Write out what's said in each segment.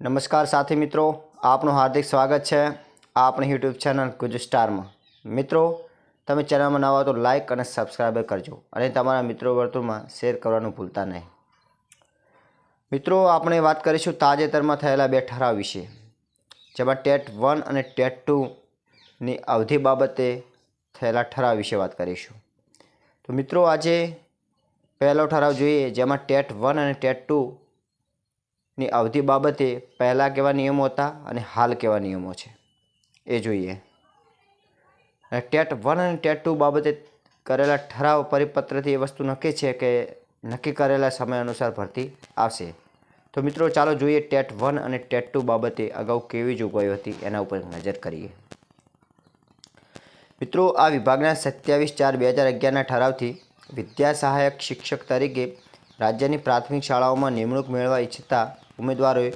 नमस्कार साथी मित्रों, आपનું हार्दिक स्वागत है आपणी यूट्यूब चैनल गुजस्टार में। मित्रों, તમે ચેનલમાં નવા તો લાઇક અને સબસ્ક્રાઇબ કરજો અને તમારા મિત્રો વર્તુળમાં શેર કરવાનું ભૂલતા નહીં। મિત્રો, આપણે વાત કરીશું તાજેતરમાં થયેલા બે ઠરાવ વિશે, જેમાં ટેટ 1 અને ટેટ 2 ની અવધિ બાબતે થયેલા ઠરાવ વિશે વાત કરીશું। તો મિત્રો, આજે પહેલો ઠરાવ જોઈએ, જેમાં ટેટ 1 અને ટેટ 2 ની અવધિ બાબતે પહેલાં કેવા નિયમો હતા અને હાલ કેવા નિયમો છે એ જોઈએ। ટેટ 1 અને ટેટ 2 બાબતે કરેલા ઠરાવ પરિપત્રથી એ વસ્તુ નક્કી છે કે નક્કી કરેલા સમય અનુસાર ભરતી આવશે। તો મિત્રો, ચાલો જોઈએ ટેટ 1 અને ટેટ 2 બાબતે અગાઉ કેવી જોગવાઈઓ હતી એના ઉપર નજર કરીએ। મિત્રો, આ વિભાગના 27/4/2011ના ઠરાવથી વિદ્યા સહાયક શિક્ષક તરીકે રાજ્યની પ્રાથમિક શાળાઓમાં નિમણૂક મેળવવા ઈચ્છતા ઉમેદવારોએ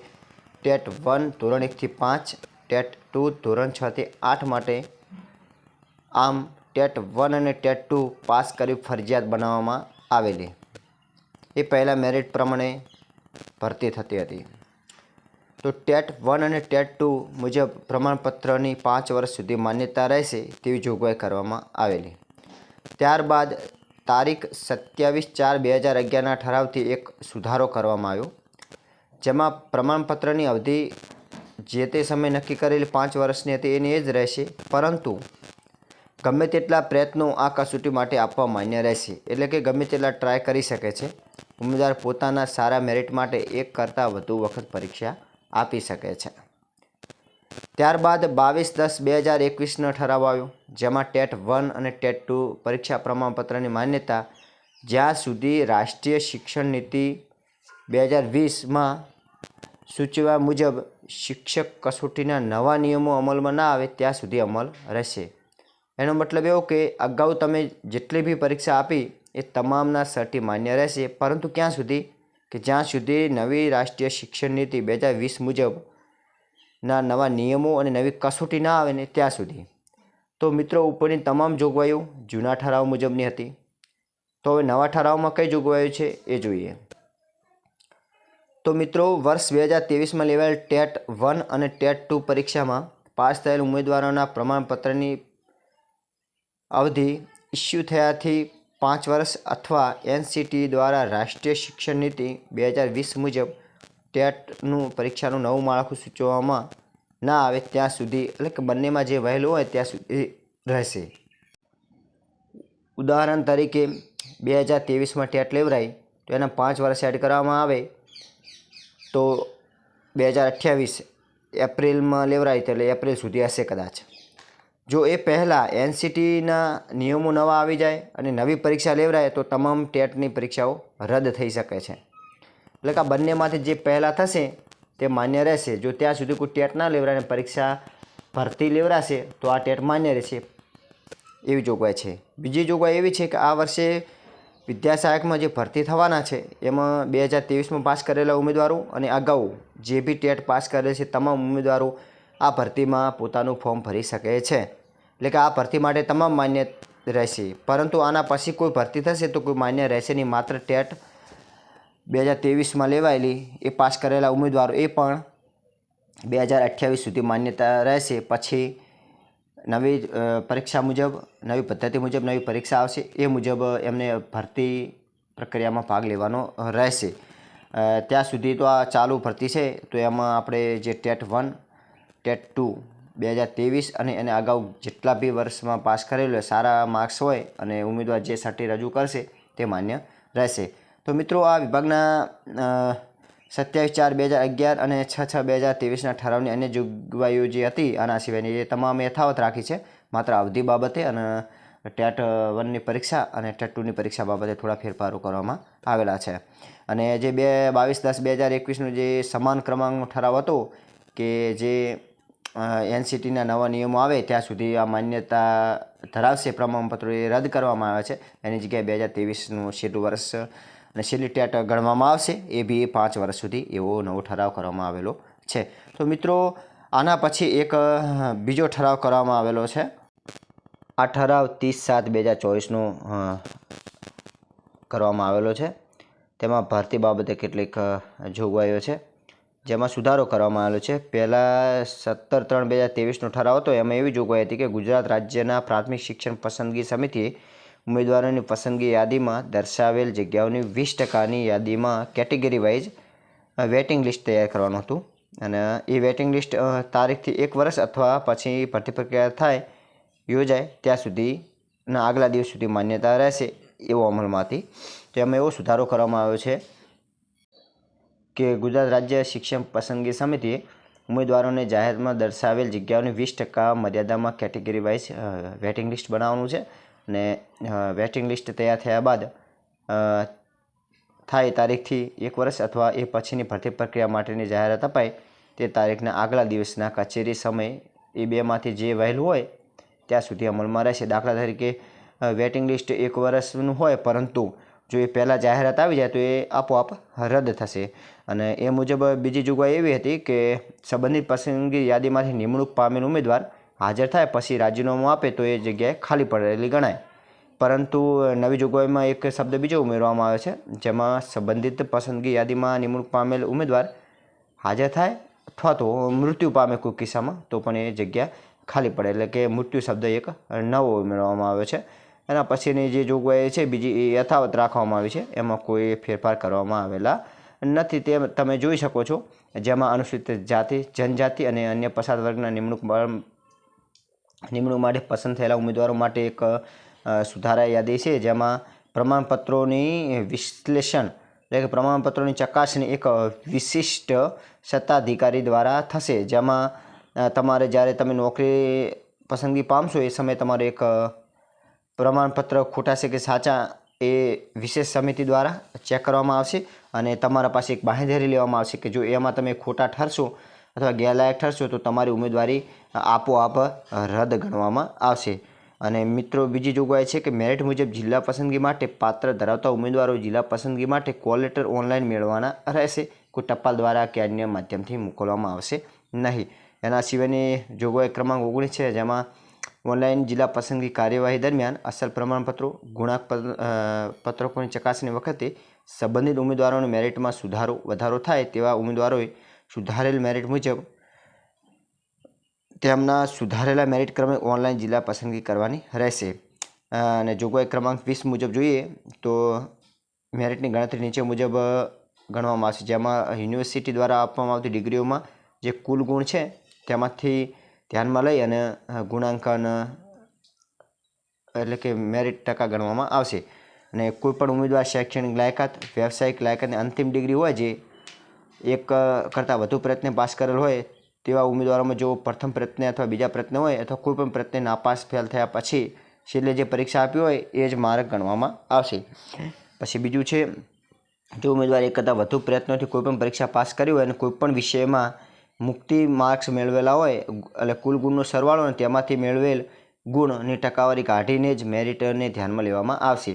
ટેટ 1 ધોરણ 1 થી 5, ટેટ 2 ધોરણ 6 થી 8 માટે આમ ટેટ 1 અને ટેટ 2 પાસ કરી ફરજિયાત બનાવવામાં આવેલી। એ પહેલાં મેરિટ પ્રમાણે ભરતી થતી હતી। તો ટેટ 1 અને ટેટ 2 મુજબ પ્રમાણપત્રની 5 વર્ષ સુધી માન્યતા રહેશે તેવી જોગવાઈ કરવામાં આવેલી। ત્યારબાદ તારીખ 27/4/2011ના ઠરાવથી એક સુધારો કરવામાં આવ્યો, જેમાં પ્રમાણપત્રની અવધિ જે તે સમયે નક્કી કરેલી 5 વર્ષની હતી એની એ જ રહેશે, પરંતુ ગમે તેટલા પ્રયત્નો આ કસોટી માટે આપવા માન્ય રહેશે। એટલે કે ગમે તેટલા ટ્રાય કરી શકે છે ઉમેદવાર, પોતાના સારા મેરિટ માટે એક કરતાં વધુ વખત પરીક્ષા આપી શકે છે। ત્યારબાદ 22/10/2021નો ઠરાવ આવ્યો, જેમાં ટેટ 1 અને ટેટ 2 પરીક્ષા પ્રમાણપત્રની માન્યતા જ્યાં સુધી રાષ્ટ્રીય શિક્ષણ નીતિ 2020માં સૂચવ્યા મુજબ શિક્ષક કસોટીના નવા નિયમો અમલમાં ના આવે ત્યાં સુધી અમલ રહેશે। એનો મતલબ એવો કે અગાઉ તમે જેટલી બી પરીક્ષા આપી એ તમામના સર્ટી માન્ય રહેશે, પરંતુ ક્યાં સુધી કે જ્યાં સુધી નવી રાષ્ટ્રીય શિક્ષણ નીતિ 2020 મુજબના નવા નિયમો અને નવી કસોટી ના આવે ને ત્યાં સુધી। તો મિત્રો, ઉપરની તમામ જોગવાઈઓ જૂના ઠરાવ મુજબની હતી। તો હવે નવા ઠરાવમાં કઈ જોગવાઈઓ છે એ જોઈએ। તો મિત્રો, વર્ષ 2023માં લેવાયેલ ટેટ 1 અને ટેટ 2 પરીક્ષામાં પાસ થયેલ ઉમેદવારોના પ્રમાણપત્રની અવધિ ઇસ્યુ થયાથી 5 વર્ષ અથવા NCT દ્વારા રાષ્ટ્રીય શિક્ષણ નીતિ 2020 મુજબ ટેટનું પરીક્ષાનું નવું માળખું સૂચવવામાં ના આવે ત્યાં સુધી, એટલે કે બંનેમાં જે વહેલું હોય ત્યાં સુધી રહેશે। ઉદાહરણ તરીકે 2023માં ટેટ લેવરાય તો એના 5 વર્ષ એડ કરવામાં આવે તો 2028 એપ્રિલમાં લેવરાય તો એટલે એપ્રિલ સુધી હશે કદાચ। જો એ પહેલાં NCTના નિયમો નવા આવી જાય અને નવી પરીક્ષા લેવરાય તો તમામ ટેટની પરીક્ષાઓ રદ થઈ શકે છે। એટલે કે આ બંનેમાંથી જે પહેલાં થશે તે માન્ય રહેશે। જો ત્યાં સુધી કોઈ ટેટ ના લેવરાય અને પરીક્ષા ભરતી લેવરાશે તો આ ટેટ માન્ય રહેશે, એવી જોગવાઈ છે। બીજી જોગવાઈ એવી છે કે આ વર્ષે વિદ્યા સહાયકમાં જે ભરતી થવાના છે એમાં 2023માં પાસ કરેલા ઉમેદવારો અને અગાઉ જે બી ટેટ પાસ કરેલ છે તમામ ઉમેદવારો આ ભરતીમાં પોતાનું ફોર્મ ભરી શકે છે। એટલે કે આ ભરતી માટે તમામ માન્ય રહેશે, પરંતુ આના પછી કોઈ ભરતી થશે તો કોઈ માન્ય રહેશે નહીં। માત્ર ટેટ 2023માં લેવાયેલી એ પાસ કરેલા ઉમેદવારો એ પણ 2028 સુધી માન્યતા રહેશે। પછી નવી પરીક્ષા મુજબ, નવી પદ્ધતિ મુજબ નવી પરીક્ષા આવશે, એ મુજબ એમને ભરતી પ્રક્રિયામાં ભાગ લેવાનો રહેશે। ત્યાં સુધી તો આ ચાલુ ભરતી છે, તો એમાં આપણે જે ટેટ 1, ટેટ 2 2023 અને એને અગાઉ જેટલા બી વર્ષમાં પાસ કરેલું હોય, સારા માર્ક્સ હોય અને ઉમેદવાર જે સર્ટી રજૂ કરશે તે માન્ય રહેશે। તો મિત્રો, આ વિભાગના 27/4/2011 અને 6/6/2023ના ઠરાવની અન્ય જોગવાઈઓ જે હતી આના સિવાયની એ તમામ યથાવત રાખી છે, માત્ર અવધિ બાબતે અને ટેટ 1ની પરીક્ષા અને ટેટ 2ની પરીક્ષા બાબતે થોડા ફેરફારો કરવામાં આવેલા છે। અને જે 22/10/2021નો જે સમાન ક્રમાંકનો ઠરાવ હતો કે જે NCTના નવા નિયમો આવે ત્યાં સુધી આ માન્યતા ધરાવશે પ્રમાણપત્રો, એ રદ કરવામાં આવે છે। એની જગ્યાએ 2023નું છેલ્લું વર્ષ અને છેલ્લી ટેટ ગણવામાં આવશે, એ બી 5 વર્ષ સુધી એવો નવો ઠરાવ કરવામાં આવેલો છે। તો મિત્રો, આના પછી એક બીજો ઠરાવ કરવામાં આવેલો છે। આ ઠરાવ 30/7/2024નો કરવામાં આવેલો છે। તેમાં ભરતી બાબતે કેટલીક જોગવાઈઓ છે। જેમાં સુધારો કરવામાં આવેલો છે. પહેલાં 17/3/2023નો ઠરાવ હતો. એમાં એવી જોગવાઈ હતી કે ગુજરાત રાજ્યના પ્રાથમિક શિક્ષણ પસંદગી સમિતિએ ઉમેદવારોની પસંદગી યાદીમાં દર્શાવેલ જગ્યાઓની 20%ની યાદીમાં કેટેગરી વાઇઝ વેટિંગ લિસ્ટ તૈયાર કરવાનું હતું. અને એ વેટિંગ લિસ્ટ તારીખથી 1 વર્ષ અથવા પછી ભરતી પ્રક્રિયા યોજાય ત્યાં સુધીના આગલા દિવસ સુધી માન્યતા રહેશે એવો અમલમાં હતી. તો એમાં એવો સુધારો કરવામાં આવ્યો છે કે ગુજરાત રાજ્ય શિક્ષણ પસંદગી સમિતિએ ઉમેદવારોને જાહેરમાં દર્શાવેલ જગ્યાઓની 20% મર્યાદામાં કેટેગરી વાઇઝ વેટિંગ લિસ્ટ બનાવવાનું છે. અને વેટિંગ લિસ્ટ તૈયાર થયા બાદ થાય તારીખથી 1 વર્ષ અથવા એ પછીની ભરતી પ્રક્રિયા માટેની જાહેરાત અપાય તે તારીખના આગલા દિવસના કચેરી સમય એ બેમાંથી જે વહેલું હોય ત્યાં સુધી અમલમાં રહેશે. દાખલા તરીકે વેટિંગ લિસ્ટ 1 વર્ષનું હોય, પરંતુ જો એ પહેલાં જાહેરાત આવી જાય તો એ આપોઆપ રદ થશે. અને એ મુજબ બીજી જોગવાઈ એવી હતી કે સંબંધિત પસંદગી યાદીમાંથી નિમણૂક પામેલ ઉમેદવાર હાજર થાય પછી રાજીનામું આપે તો એ જગ્યાએ ખાલી પડેલી ગણાય. પરંતુ નવી જોગવાઈમાં એક શબ્દ બીજો ઉમેરવામાં આવે છે, જેમાં સંબંધિત પસંદગી યાદીમાં નિમણૂક પામેલ ઉમેદવાર હાજર થાય અથવા તો મૃત્યુ પામે કોઈ કિસ્સામાં તો પણ એ જગ્યા ખાલી પડે. એટલે કે મૃત્યુ શબ્દ એક નવો ઉમેરવામાં આવ્યો છે. એના પછીની જે જોગવાઈ છે બીજી એ યથાવત રાખવામાં આવી છે. એમાં કોઈ ફેરફાર કરવામાં આવેલા નથી. તે તમે જોઈ શકો છો. જેમાં અનુસૂચિત જાતિ, જનજાતિ અને અન્ય પછાત વર્ગના નિમણૂક માટે પસંદ થયેલા ઉમેદવારો માટે એક સુધારા યાદી છે, જેમાં પ્રમાણપત્રોની વિશ્લેષણ એટલે કે પ્રમાણપત્રોની ચકાસણી એક વિશિષ્ટ સત્તાધિકારી દ્વારા થશે. જેમાં તમારે જ્યારે તમે નોકરી પસંદગી પામશો એ સમયે તમારે એક પ્રમાણપત્ર ખોટા છે કે સાચા એ વિશેષ સમિતિ દ્વારા ચેક કરવામાં આવશે અને તમારા પાસે એક બાંહેધરી લેવામાં આવશે કે જો એમાં તમે ખોટા ઠરશો અથવા ગેરલાયક ઠરશો તો તમારી ઉમેદવારી આપોઆપ રદ ગણવામાં આવશે. અને મિત્રો, બીજી જોગવાઈ છે કે મેરિટ મુજબ જિલ્લા પસંદગી માટે પાત્ર ધરાવતા ઉમેદવારો જિલ્લા પસંદગી માટે કોલ લેટર ઓનલાઈન મેળવવાના રહેશે. કોઈ ટપાલ દ્વારા કે અન્ય માધ્યમથી મોકલવામાં આવશે નહીં. એના સિવાયની જોગવાઈ ક્રમાંક 19 છે, જેમાં ઓનલાઈન જિલ્લા પસંદગી કાર્યવાહી દરમિયાન અસલ પ્રમાણપત્રો, ગુણાંક પત્રકોની ચકાસણી વખતે સંબંધિત ઉમેદવારોની મેરિટમાં વધારો થાય તેવા ઉમેદવારોએ સુધારેલ મેરિટ મુજબ તેમના સુધારેલા મેરિટ ક્રમે ઓનલાઈન જિલ્લા પસંદગી કરવાની રહેશે. અને જોગવાઈ ક્રમાંક 20 મુજબ જોઈએ તો મેરિટની ગણતરી નીચે મુજબ ગણવામાં આવશે, જેમાં યુનિવર્સિટી દ્વારા આપવામાં આવતી ડિગ્રીઓમાં જે કુલ ગુણ છે તેમાંથી ધ્યાનમાં લઈ અને ગુણાંકન એટલે કે મેરિટ ટકા ગણવામાં આવશે. અને કોઈપણ ઉમેદવાર શૈક્ષણિક લાયકાત, વ્યવસાયિક લાયકાતની અંતિમ ડિગ્રી હોય જે એક કરતાં વધુ પ્રયત્ન પાસ કરેલ હોય તેવા ઉમેદવારોમાં જો પ્રથમ પ્રયત્ન અથવા બીજા પ્રયત્ન હોય અથવા કોઈપણ પ્રયત્ન નાપાસ ફેલ થયા પછી છેલ્લે જે પરીક્ષા આપી હોય એ જ માર્ક ગણવામાં આવશે. પછી બીજું છે, જો ઉમેદવાર એક કરતાં વધુ પ્રયત્નોથી કોઈપણ પરીક્ષા પાસ કરી હોય અને કોઈપણ વિષયમાં મુક્તિ માર્ક્સ મેળવેલા હોય એટલે કુલ ગુણનો સરવાળો અને તેમાંથી મેળવેલ ગુણની ટકાવારી કાઢીને જ મેરિટને ધ્યાનમાં લેવામાં આવશે.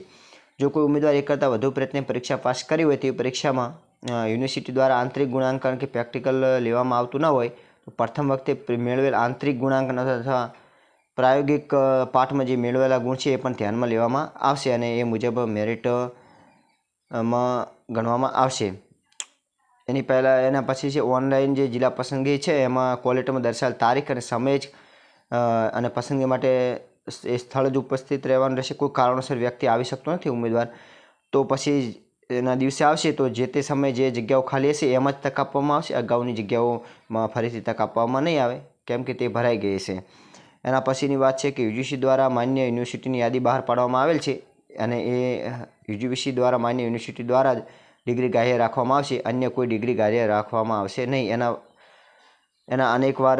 જો કોઈ ઉમેદવાર એક કરતાં વધુ પ્રયત્ન પરીક્ષા પાસ કરી હોય તે પરીક્ષામાં યુનિવર્સિટી દ્વારા આંતરિક ગુણાંકન કે પ્રેક્ટિકલ લેવામાં આવતું ન હોય તો પ્રથમ વખતે મેળવેલ આંતરિક ગુણાંકન અથવા પ્રાયોગિક પાઠમાં જે મેળવેલા ગુણ છે એ પણ ધ્યાનમાં લેવામાં આવશે અને એ મુજબ મેરિટમાં ગણવામાં આવશે. એના પછી છે ઓનલાઈન જે જિલ્લા પસંદગી છે એમાં કોલ લેટરમાં દર્શાવેલ તારીખ અને સમય જ અને પસંદગી માટે એ સ્થળ જ ઉપસ્થિત રહેવાનું રહેશે. કોઈ કારણોસર વ્યક્તિ આવી શકતો નથી ઉમેદવાર તો પછી એના દિવસે આવશે તો જે તે સમયે જે જગ્યાઓ ખાલી હશે એમાં જ તક આપવામાં આવશે. અગાઉની જગ્યાઓમાં ફરીથી તક આપવામાં નહીં આવે કેમ કે તે ભરાઈ ગઈ છે. એના પછીની વાત છે કે યુજીસી દ્વારા માન્ય યુનિવર્સિટીની યાદી બહાર પાડવામાં આવેલ છે અને એ યુજીસી દ્વારા માન્ય યુનિવર્સિટી દ્વારા જ ડિગ્રી ગ્રાહ્ય રાખવામાં આવશે. અન્ય કોઈ ડિગ્રી ગ્રાહ્ય રાખવામાં આવશે નહીં. એના અનેકવાર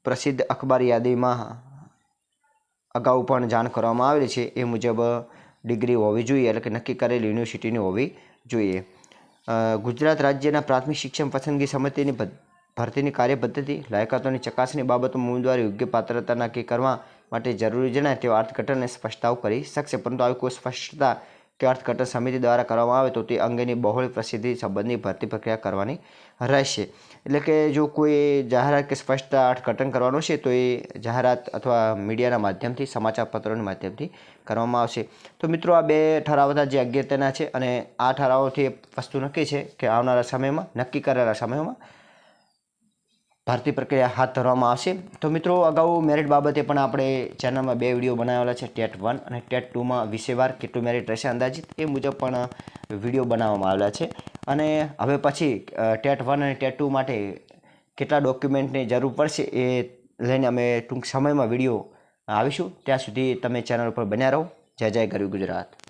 પ્રસિદ્ધ અખબાર યાદીમાં અગાઉ પણ જાણ કરવામાં આવેલી છે એ મુજબ ડિગ્રી હોવી જોઈએ એટલે કે નક્કી કરેલી યુનિવર્સિટીની હોવી જોઈએ. ગુજરાત રાજ્યના પ્રાથમિક શિક્ષણ પસંદગી સમિતિની ભરતીની કાર્યપદ્ધતિ, લાયકાતોની ચકાસણી બાબતોમાં ઉમેદવાર યોગ્ય પાત્રતા નક્કી કરવા માટે જરૂરી જણાય તેવા અર્થઘટન અને સ્પષ્ટતાઓ કરી શકશે. પરંતુ આવી કોઈ સ્પષ્ટતા કે અર્થઘટન સમિતિ દ્વારા કરવામાં આવે તો તે અંગેની બહોળી પ્રસિદ્ધિ સંબંધી ભરતી પ્રક્રિયા કરવાની રહેશે. એટલે કે જો કોઈ જાહેરાત કે સ્પષ્ટ અર્થઘટન કરવાનું છે તો એ જાહેરાત અથવા મીડિયાના માધ્યમથી, સમાચાર પત્રોના માધ્યમથી કરવામાં આવશે. તો મિત્રો, આ 2 ઠરાવ હતા જે અગત્યના છે અને આ ઠરાવોથી વસ્તુ નક્કી છે કે આવનારા સમયમાં, નક્કી કરેલા સમયમાં ભરતી પ્રક્રિયા હાથ ધરવામાં આવશે. તો મિત્રો, અગાઉ મેરિટ બાબતે પણ આપણે ચેનલમાં 2 વિડીયો બનાવેલા છે. ટેટ 1 અને ટેટ 2માં વિષયવાર કેટલું મેરિટ રહેશે અંદાજિત એ મુજબ પણ વિડીયો બનાવવામાં આવેલા છે. અને હવે પછી ટેટ 1 અને ટેટ 2 માટે કેટલા ડોક્યુમેન્ટની જરૂર પડશે એ લઈને અમે ટૂંક સમયમાં વિડીયો આવીશું. ત્યાં સુધી તમે ચેનલ ઉપર બન્યા રહો. જય જય ગરવી ગુજરાત.